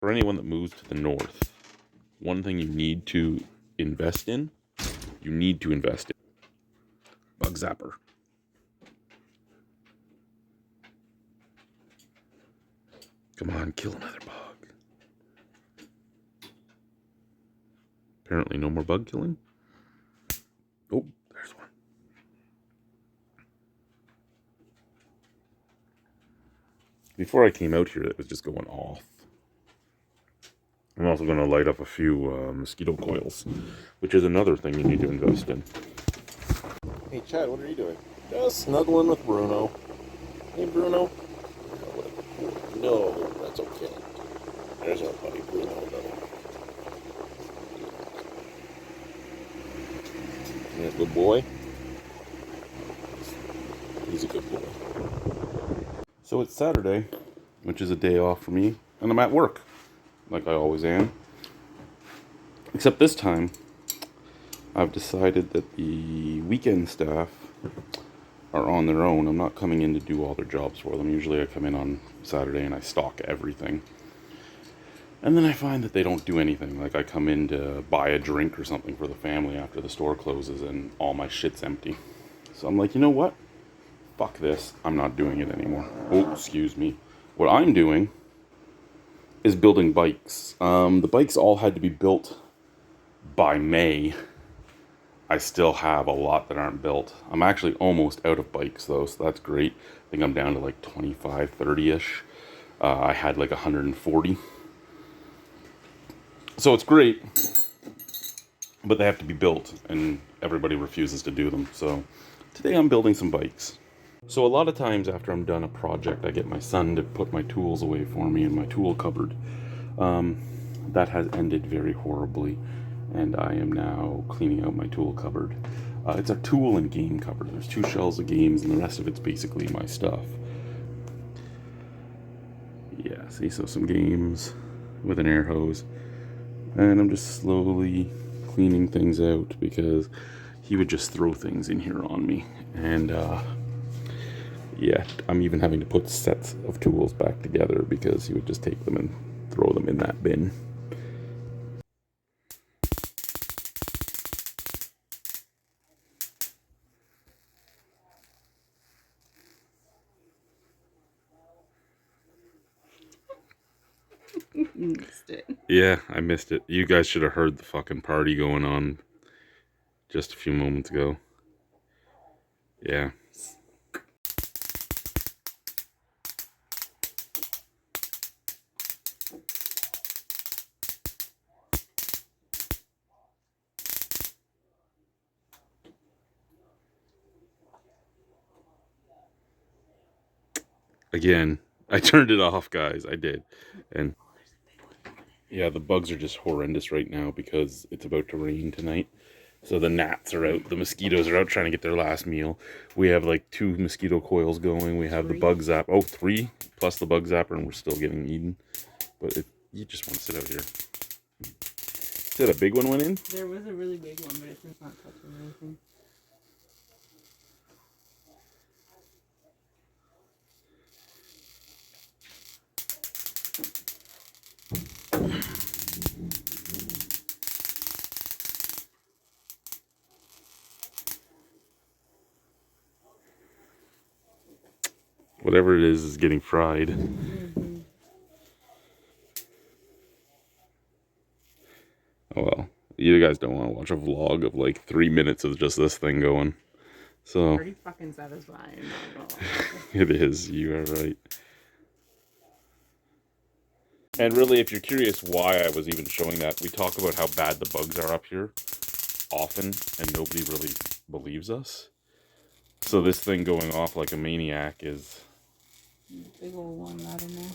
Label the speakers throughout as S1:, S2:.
S1: For anyone that moves to the north, one thing you need to invest in, bug zapper. Come on, kill another bug. Apparently no more bug killing. Oh, there's one. Before I came out here, it was just going off. I'm also going to light up a few mosquito coils, which is another thing you need to invest in.
S2: Hey Chad, what are you doing? Just snuggling with Bruno. Hey Bruno. No, that's okay. There's our buddy Bruno. Yeah, good boy. He's a good boy.
S1: So it's Saturday, which is a day off for me, and I'm at work, like I always am. Except this time, I've decided that the weekend staff are on their own. I'm not coming in to do all their jobs for them. Usually I come in on Saturday and I stock everything. And then I find that they don't do anything. Like I come in to buy a drink or something for the family after the store closes and all my shit's empty. So I'm like, you know what? Fuck this. I'm not doing it anymore. Oh, excuse me. What I'm doing is building bikes. The bikes all had to be built by May. I still have a lot that aren't built. I'm actually almost out of bikes though, so that's great. I think I'm down to like 25, 30-ish. I had like 140. So it's great, but they have to be built and everybody refuses to do them. So today I'm building some bikes. So a lot of times after I'm done a project, I get my son to put my tools away for me in my tool cupboard. That has ended very horribly, and I am now cleaning out my tool cupboard. It's a tool and game cupboard. There's 2 shelves of games, and the rest of it's basically my stuff. Yeah, see, so some games with an air hose. And I'm just slowly cleaning things out because he would just throw things in here on me. And yeah, I'm even having to put sets of tools back together because he would just take them and throw them in that bin.
S3: Missed it.
S1: Yeah, I missed it. You guys should have heard the fucking party going on just a few moments ago. Yeah. Again, I turned it off, guys. I did. And yeah, the bugs are just horrendous right now because it's about to rain tonight. So the gnats are out, the mosquitoes are out trying to get their last meal. We have like 2 mosquito coils going. We have 3. The bug zap. Oh, 3 plus the bug zapper, and we're still getting eaten. But you just want to sit out here. Did a big one went in?
S3: There was a really big one, but it's not touching anything.
S1: Whatever it is getting fried.
S3: Mm-hmm.
S1: Oh well, you guys don't want to watch a vlog of like 3 minutes of just this thing going. So
S3: Pretty fucking satisfying.
S1: it is, you are right. And really, if you're curious why I was even showing that, we talk about how bad the bugs are up here often, and nobody really believes us. So this thing going off like a maniac is
S3: big old one, I don't know.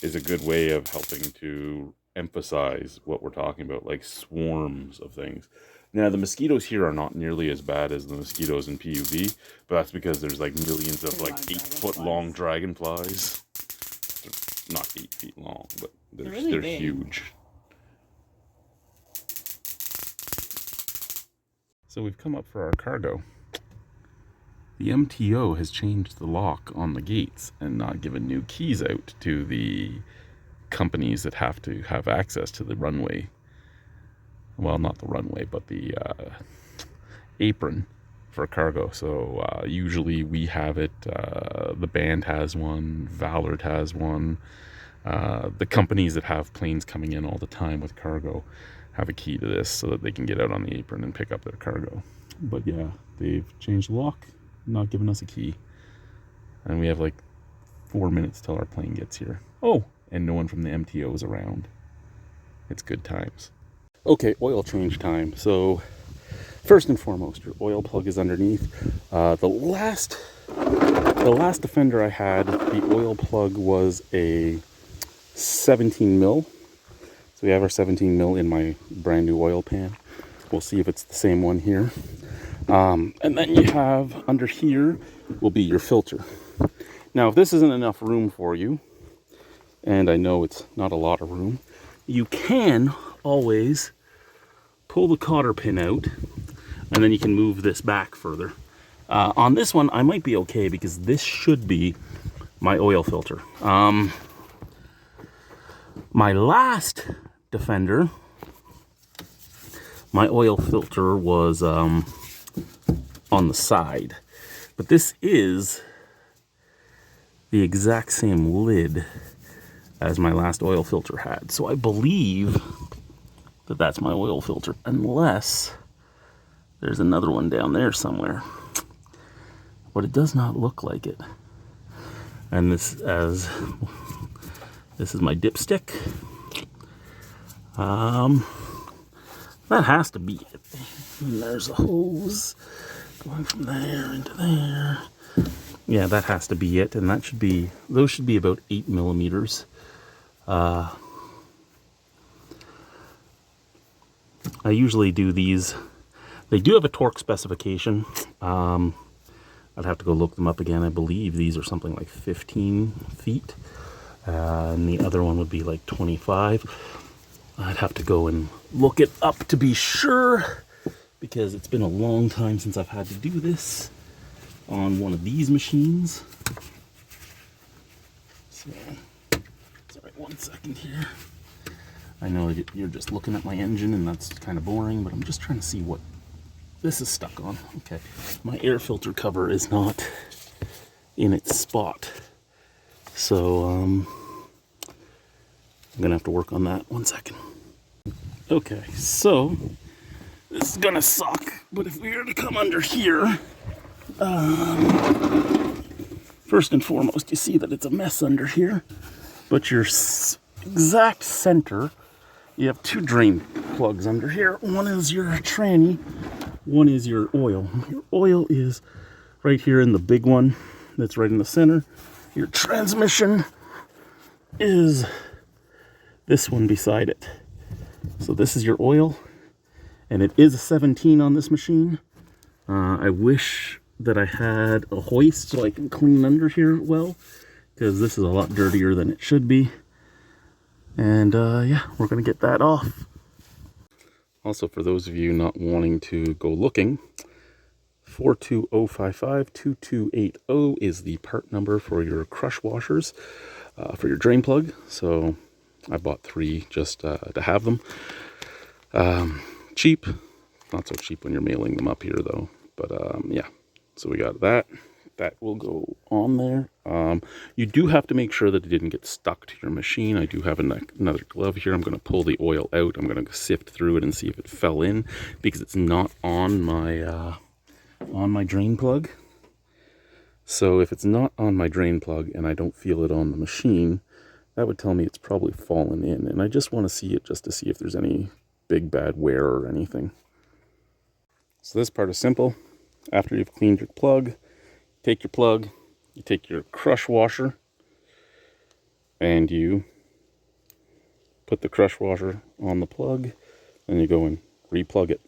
S1: Is a good way of helping to emphasize what we're talking about, like swarms of things. Now, the mosquitoes here are not nearly as bad as the mosquitoes in PUV, but that's because there's like millions of like 8-foot-long dragonflies. They're not 8 feet long, but they're huge. So we've come up for our cargo. The MTO has changed the lock on the gates and not given new keys out to the companies that have to have access to the runway. Well, not the runway, but the apron for cargo. So usually we have it. The band has one. Ballard has one. The companies that have planes coming in all the time with cargo have a key to this so that they can get out on the apron and pick up their cargo. But yeah, they've changed the lock, not giving us a key. And we have like 4 minutes till our plane gets here. Oh, and no one from the MTO is around. It's good times. Okay, oil change time. So first and foremost, your oil plug is underneath. The last Defender I had, the oil plug was a 17 mil. So we have our 17 mil in my brand new oil pan. We'll see if it's the same one here. And then you have under here will be your filter. Now, if this isn't enough room for you, and I know it's not a lot of room, you can always pull the cotter pin out, and then you can move this back further. On this one, I might be okay because this should be my oil filter. My last Defender, my oil filter was on the side, but this is the exact same lid as my last oil filter had. So I believe that that's my oil filter, unless there's another one down there somewhere. But it does not look like it. And this is my dipstick. That has to be it. And there's a hose going from there into there. Yeah, that has to be it, and those should be about 8 millimeters. I usually do these. They do have a torque specification. I'd have to go look them up again. I believe these are something like 15 feet, and the other one would be like 25. I'd have to go and look it up to be sure, because it's been a long time since I've had to do this on one of these machines. So, sorry, 1 second here. I know that you're just looking at my engine and that's kind of boring, but I'm just trying to see what this is stuck on. Okay, my air filter cover is not in its spot. So, I'm gonna have to work on that. 1 second. Okay, so this is gonna suck, but if we were to come under here, first and foremost, you see that it's a mess under here, but your exact center, you have 2 drain plugs under here. One is your tranny, one is your oil. Your oil is right here in the big one that's right in the center. Your transmission is this one beside it. So this is your oil, and it is a 17 on this machine. I wish that I had a hoist so I can clean under here well, because this is a lot dirtier than it should be. And yeah, we're gonna get that off. Also, for those of you not wanting to go looking, 42055-2280 is the part number for your crush washers for your drain plug. So I bought 3 just to have them. Cheap, not so cheap when you're mailing them up here though. But yeah, so we got that. That will go on there. You do have to make sure that it didn't get stuck to your machine. I do have another glove here. I'm going to pull the oil out. I'm going to sift through it and see if it fell in, because it's not on my drain plug. So if it's not on my drain plug and I don't feel it on the machine, that would tell me it's probably fallen in. And I just want to see it just to see if there's any big bad wear or anything. So this part is simple. After you've cleaned your plug, take your plug, you take your crush washer, and you put the crush washer on the plug, and you go and re-plug it.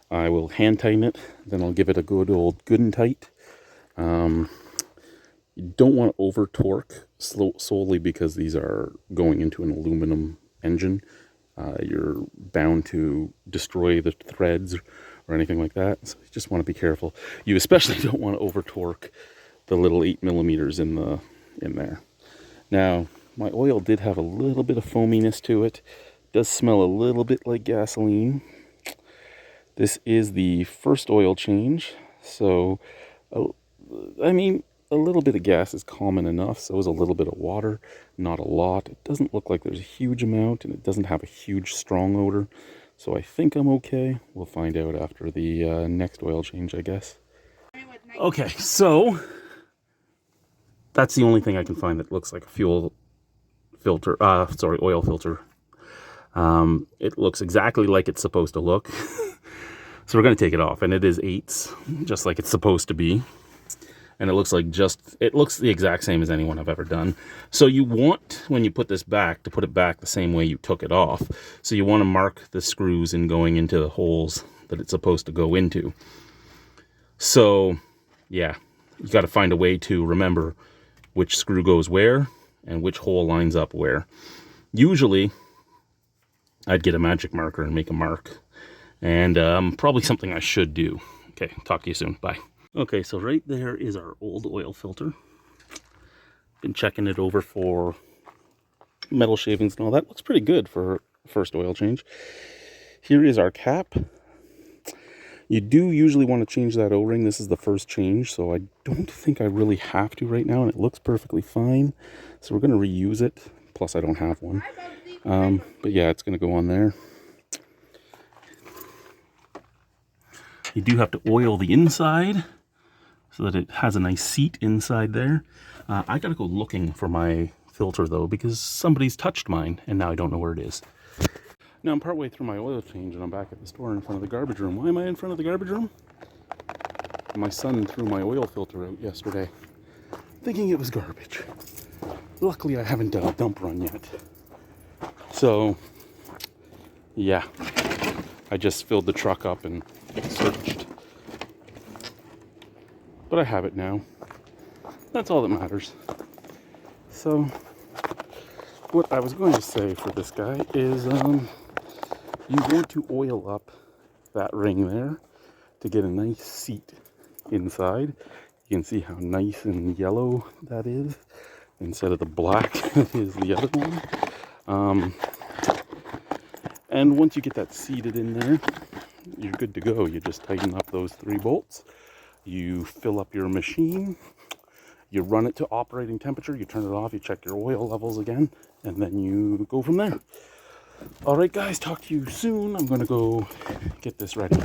S1: I will hand tighten it, then I'll give it a good and tight. You don't want to over torque solely because these are going into an aluminum engine. You're bound to destroy the threads or anything like that. So you just want to be careful. You especially don't want to over torque the little 8 millimeters in there. Now, my oil did have a little bit of foaminess to it. Does smell a little bit like gasoline. This is the first oil change, so I mean, a little bit of gas is common enough, so is a little bit of water, not a lot. It doesn't look like there's a huge amount, and it doesn't have a huge strong odor, so I think I'm okay. We'll find out after the next oil change, I guess. Okay, so that's the only thing I can find that looks like a fuel filter, oil filter. It looks exactly like it's supposed to look. So we're going to take it off, and it is 8s, just like it's supposed to be. And it looks like it looks the exact same as any one I've ever done. So you want, when you put this back, to put it back the same way you took it off. So you want to mark the screws in going into the holes that it's supposed to go into. So, yeah, you got to find a way to remember which screw goes where and which hole lines up where. Usually, I'd get a magic marker and make a mark. And probably something I should do. Okay, talk to you soon. Bye. Okay, so right there is our old oil filter. Been checking it over for metal shavings and all that. Looks pretty good for first oil change. Here is our cap. You do usually want to change that O-ring. This is the first change, so I don't think I really have to right now, and it looks perfectly fine. So we're going to reuse it. Plus, I don't have one. But yeah, it's going to go on there. You do have to oil the inside so that it has a nice seat inside there. I gotta go looking for my filter though, because somebody's touched mine and now I don't know where it is. Now I'm partway through my oil change and I'm back at the store in front of the garbage room. Why am I in front of the garbage room? My son threw my oil filter out yesterday, thinking it was garbage. Luckily I haven't done a dump run yet. So, yeah. I just filled the truck up and searched. But I have it now. That's all that matters. So, what I was going to say for this guy is you want to oil up that ring there to get a nice seat inside. You can see how nice and yellow that is instead of the black that is the other one. And once you get that seated in there, you're good to go. You just tighten up those 3 bolts. You fill up your machine. You run it to operating temperature. You turn it off. You check your oil levels again. And then you go from there. All right, guys. Talk to you soon. I'm going to go get this ready.